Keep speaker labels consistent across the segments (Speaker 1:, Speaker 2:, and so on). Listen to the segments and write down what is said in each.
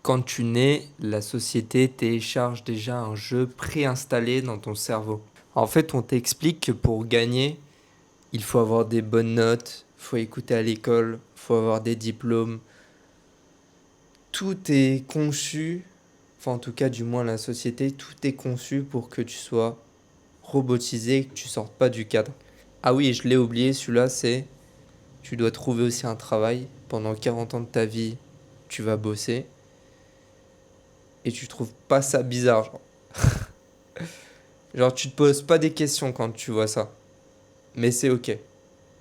Speaker 1: Quand tu nais, la société télécharge déjà un jeu préinstallé dans ton cerveau. En fait, on t'explique que pour gagner, il faut avoir des bonnes notes, il faut écouter à l'école, il faut avoir des diplômes. Tout est conçu, enfin en tout cas du moins la société, tout est conçu pour que tu sois robotisé, que tu sortes pas du cadre. Ah oui, je l'ai oublié, celui-là c'est, tu dois trouver aussi un travail. Pendant 40 ans de ta vie, tu vas bosser. Et tu trouves pas ça bizarre, genre. Genre, tu te poses pas des questions quand tu vois ça. Mais c'est ok.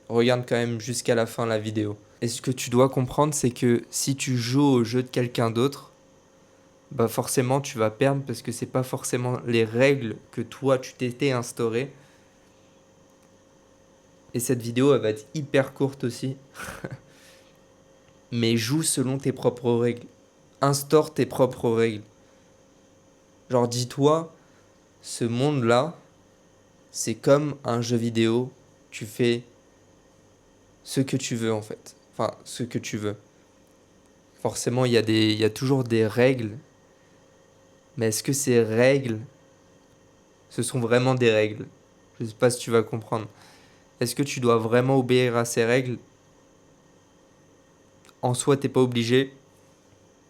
Speaker 1: Regarde quand même jusqu'à la fin la vidéo. Et ce que tu dois comprendre, c'est que si tu joues au jeu de quelqu'un d'autre, bah forcément tu vas perdre parce que c'est pas forcément les règles que toi tu t'étais instauré. Et cette vidéo, elle va être hyper courte aussi. Mais joue selon tes propres règles. Instaure tes propres règles. Genre, dis-toi, ce monde-là, c'est comme un jeu vidéo. Tu fais ce que tu veux en fait. Enfin, ce que tu veux. Forcément, il y a toujours des règles. Mais est-ce que ces règles, ce sont vraiment des règles? Je sais pas si tu vas comprendre. Est-ce que tu dois vraiment obéir à ces règles? En soi, t'es pas obligé.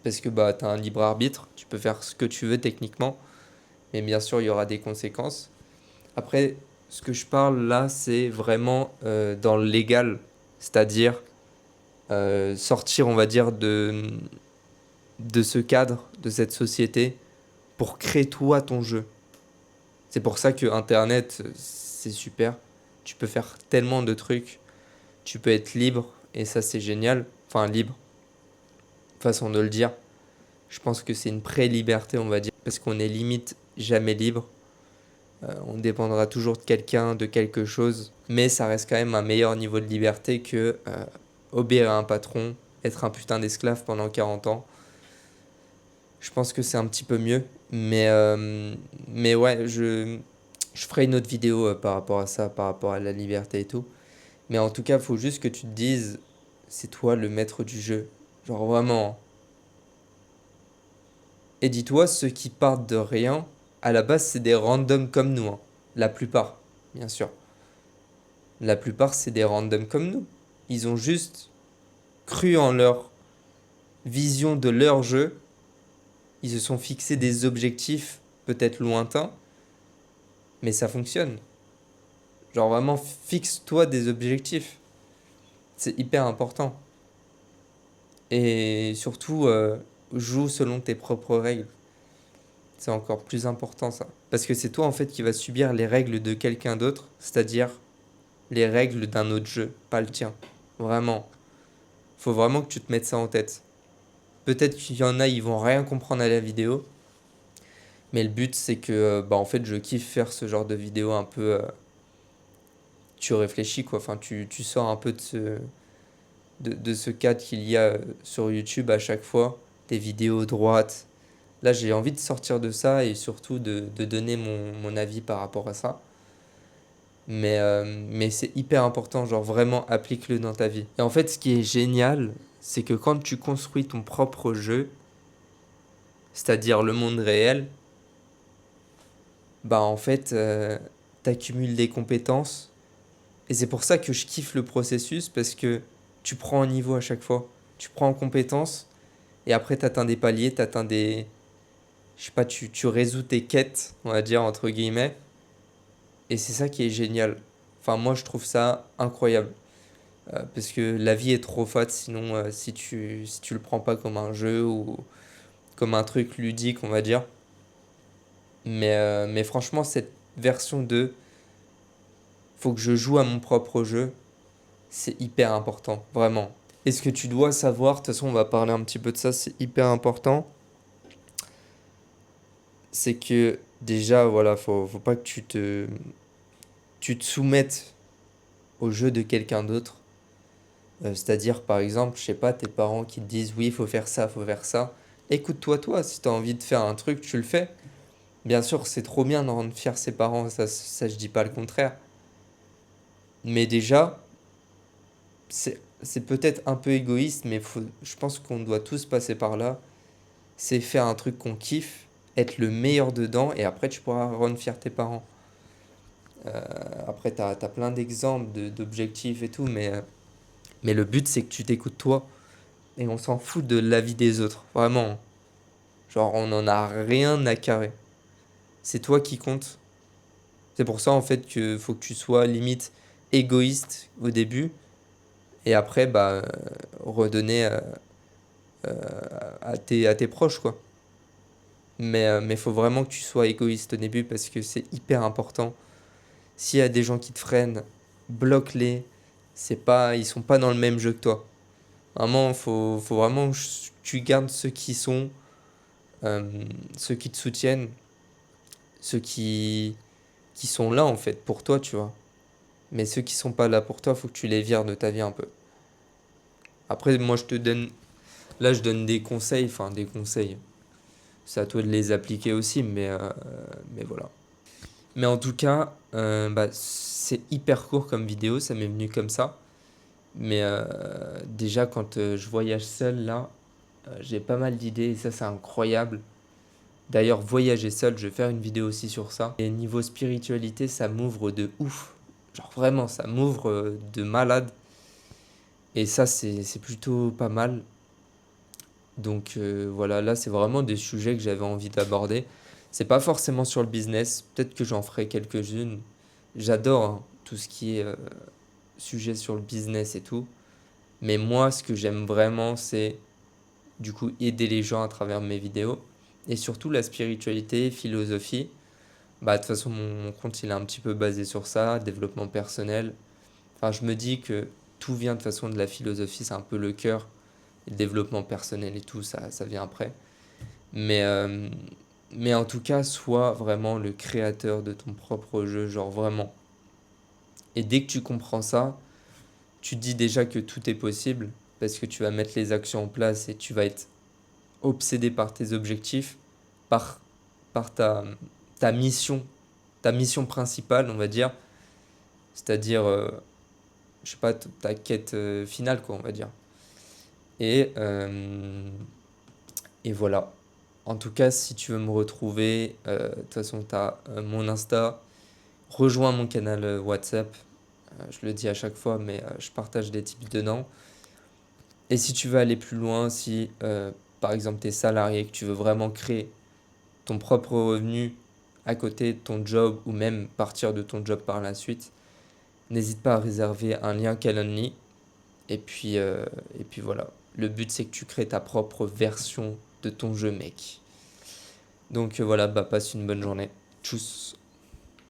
Speaker 1: Parce que bah, t'as un libre arbitre. Tu peux faire ce que tu veux techniquement. Mais bien sûr, il y aura des conséquences. Après, ce que je parle là, c'est vraiment dans le légal. C'est-à-dire sortir, on va dire, de ce cadre, de cette société, pour créer toi ton jeu. C'est pour ça que Internet, c'est super. Tu peux faire tellement de trucs. Tu peux être libre, et ça c'est génial. Enfin, libre, façon de le dire. Je pense que c'est une pré-liberté, on va dire, parce qu'on est limite jamais libre. On dépendra toujours de quelqu'un, de quelque chose, mais ça reste quand même un meilleur niveau de liberté que obéir à un patron, être un putain d'esclave pendant 40 ans. Je pense que c'est un petit peu mieux. Mais ouais, je ferai une autre vidéo par rapport à ça, par rapport à la liberté et tout. Mais en tout cas, il faut juste que tu te dises, c'est toi le maître du jeu. Genre vraiment. Et dis-toi, ceux qui partent de rien, à la base, c'est des randoms comme nous, hein. La plupart, bien sûr. La plupart, c'est des randoms comme nous. Ils ont juste cru en leur vision de leur jeu. Ils se sont fixés des objectifs peut-être lointains, mais ça fonctionne. Genre vraiment, fixe-toi des objectifs. C'est hyper important. Et surtout, joue selon tes propres règles. C'est encore plus important ça. Parce que c'est toi en fait qui vas subir les règles de quelqu'un d'autre, c'est-à-dire les règles d'un autre jeu, pas le tien. Vraiment. Faut vraiment que tu te mettes ça en tête. Peut-être qu'il y en a, ils vont rien comprendre à la vidéo. Mais le but, c'est que, bah, en fait, je kiffe faire ce genre de vidéo un peu. Tu réfléchis, quoi. Enfin, tu sors un peu de ce cadre qu'il y a sur YouTube à chaque fois. Des vidéos droites. Là, j'ai envie de sortir de ça et surtout de donner mon avis par rapport à ça. Mais c'est hyper important, genre vraiment applique-le dans ta vie. Et en fait, ce qui est génial, c'est que quand tu construis ton propre jeu, c'est-à-dire le monde réel, bah en fait, t'accumules des compétences. Et c'est pour ça que je kiffe le processus, parce que tu prends un niveau à chaque fois. Tu prends en compétences, et après t'atteins des paliers, t'atteins des... Je sais pas, tu résous tes quêtes, on va dire, entre guillemets. Et c'est ça qui est génial. Enfin, moi, je trouve ça incroyable. Parce que la vie est trop fade, sinon, si tu le prends pas comme un jeu ou comme un truc ludique, on va dire. Mais franchement, cette version 2, faut que je joue à mon propre jeu. C'est hyper important, vraiment. Et ce que tu dois savoir, de toute façon, on va parler un petit peu de ça, c'est hyper important. C'est que déjà, voilà, faut pas que tu te soumettes au jeu de quelqu'un d'autre. C'est-à-dire, par exemple, je sais pas, tes parents qui te disent oui, il faut faire ça, faut faire ça. Écoute-toi, toi, si tu as envie de faire un truc, tu le fais. Bien sûr, c'est trop bien de rendre fier ses parents, ça je dis pas le contraire. Mais déjà, c'est peut-être un peu égoïste, mais je pense qu'on doit tous passer par là. c'est faire un truc qu'on kiffe, être le meilleur dedans, et après tu pourras rendre fier tes parents. Après, t'as plein d'exemples d'objectifs et tout, mais le but c'est que tu t'écoutes toi, et on s'en fout de l'avis des autres, vraiment. Genre, on n'en a rien à carrer. C'est toi qui compte. C'est pour ça en fait que faut que tu sois limite égoïste au début, et après, bah, redonner à tes proches, quoi. Mais faut vraiment que tu sois égoïste au début parce que c'est hyper important. S'il y a des gens qui te freinent, bloque-les. C'est pas, ils sont pas dans le même jeu que toi. Vraiment, faut vraiment que tu gardes ceux qui sont, euh, ceux qui te soutiennent, ceux qui sont là en fait pour toi, tu vois. Mais ceux qui sont pas là pour toi, faut que tu les vires de ta vie un peu. Après, moi, là, je donne des conseils, enfin des conseils. C'est à toi de les appliquer aussi, mais voilà. Mais en tout cas, bah, c'est hyper court comme vidéo, ça m'est venu comme ça. Mais déjà, quand je voyage seul, là, j'ai pas mal d'idées et ça, c'est incroyable. D'ailleurs, voyager seul, je vais faire une vidéo aussi sur ça. Et niveau spiritualité, ça m'ouvre de ouf. Genre vraiment, ça m'ouvre de malade. Et ça, c'est plutôt pas mal. Donc voilà, là, c'est vraiment des sujets que j'avais envie d'aborder. C'est pas forcément sur le business, peut-être que j'en ferai quelques-unes. J'adore hein, tout ce qui est sujet sur le business et tout. Mais moi, ce que j'aime vraiment, c'est du coup aider les gens à travers mes vidéos. Et surtout la spiritualité, philosophie. Bah, de toute façon, mon compte, il est un petit peu basé sur ça, développement personnel. Enfin, je me dis que tout vient de toute façon de la philosophie, c'est un peu le cœur. Et le développement personnel et tout, ça vient après. Mais, euh, mais en tout cas, sois vraiment le créateur de ton propre jeu, genre vraiment. Et dès que tu comprends ça, tu te dis déjà que tout est possible parce que tu vas mettre les actions en place et tu vas être obsédé par tes objectifs, par, par ta mission principale, on va dire, c'est-à-dire, je sais pas, ta quête finale, quoi, on va dire. Et, euh, et voilà. En tout cas, si tu veux me retrouver, de toute façon, tu as mon Insta, rejoins mon canal WhatsApp, je le dis à chaque fois, mais je partage des tips dedans. Et si tu veux aller plus loin, si par exemple tu es salarié, que tu veux vraiment créer ton propre revenu à côté de ton job ou même partir de ton job par la suite, n'hésite pas à réserver un lien Calendly. Et puis, euh, et puis voilà. Le but c'est que tu crées ta propre version de ton jeu, mec. Donc voilà, bah passe une bonne journée. Tchuss.